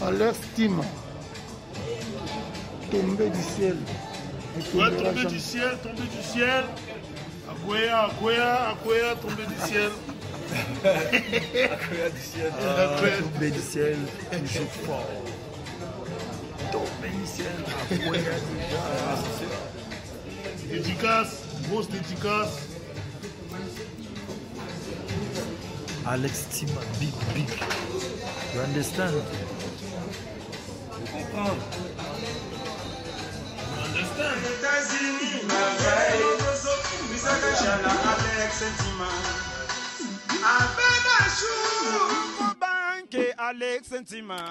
À leur stime. Tomber du ciel. Ouais, tomber du ciel, tomber du ciel. Akwea, tomber du ciel. Akwea du ciel. Tomber du ciel, toujours fort. Tomber du ciel, Akwea déjà. Dédicace, grosse dédicace. Alex Tima, big. You understand? Vous comprenez? Alex Sentima.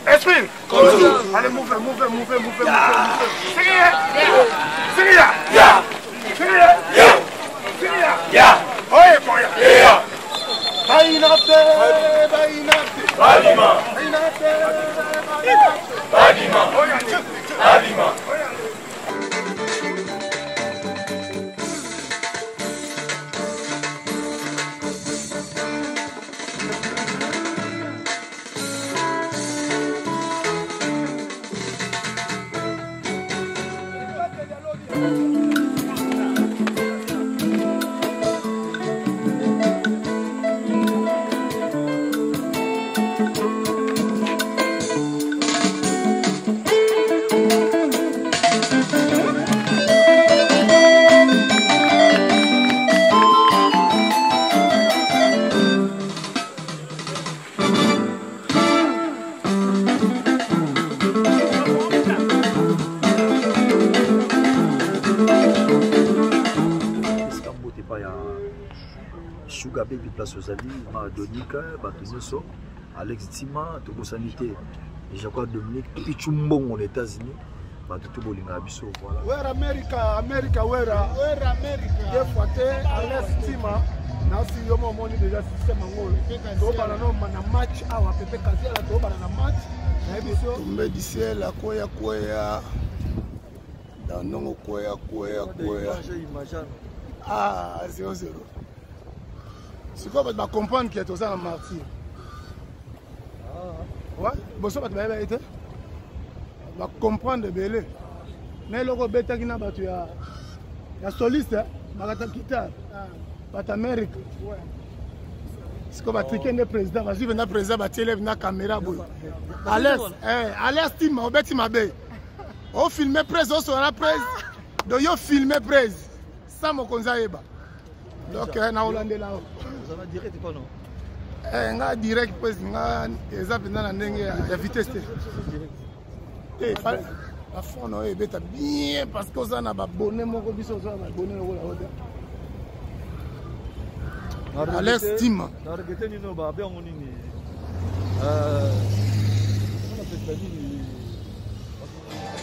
Esprit! Allez, mouvez. Sugar Baby place aux amis, Donika, Batonoso, Alex Tima, Togo Sanité, et je crois Dominique, Pichumbong aux États-Unis, Batoto Bolinga Bisso. Where America, where America? Des fois, Alex Tima, nasi yomo moni déjà système angolo. Toba na no mana match awa pepe kazela toba na match. Na biso tombe du ciel akoya. Danongo koya. Ah, 0-0. C'est quoi, tu vas comprendre qu'il y a tout ça en martyr. Ouais, bon, ça va être. Tu vas comprendre de belé. Mais le robot qui n'a pas tu as soliste, tu vas quitter. Tu Amérique. C'est comme triquer le président. Vas-y, venez le président, tu lèves la caméra. Allez, Tim, on va te on filme presse, on sera presse. Donc, on filme presse. Ça, mon conseil. Donc, on a Hollandais là-haut. Vous en avez direct, pas non? nga direct pues nga eza penza na ndenge ya vitesse te la fond no ebeta bien parce que oza na babone moko biso oza na babone lokola oda Alex Tima na regete nino babengo nini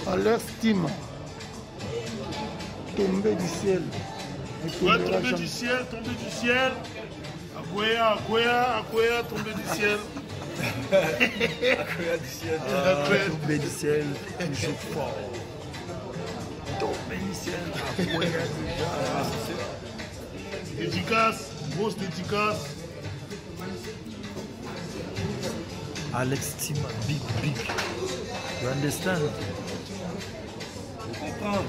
Alex Tima tombé du ciel. Ouais, tombé du ciel, tombé du ciel. Akoya, Akoya, Akoya, tombé du ciel. Akoya du ciel. Tombé du ciel, toujours fort. Tombé du ciel, Akoya déjà. Dédicace, grosse dédicace. Alex Tima, big. You understand? Je comprends.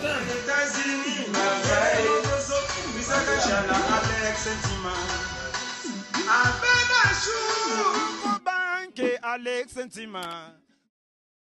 États-Unis, merveille, Misakachana, Alex Tima. Abedachou, Banque, Alex Tima.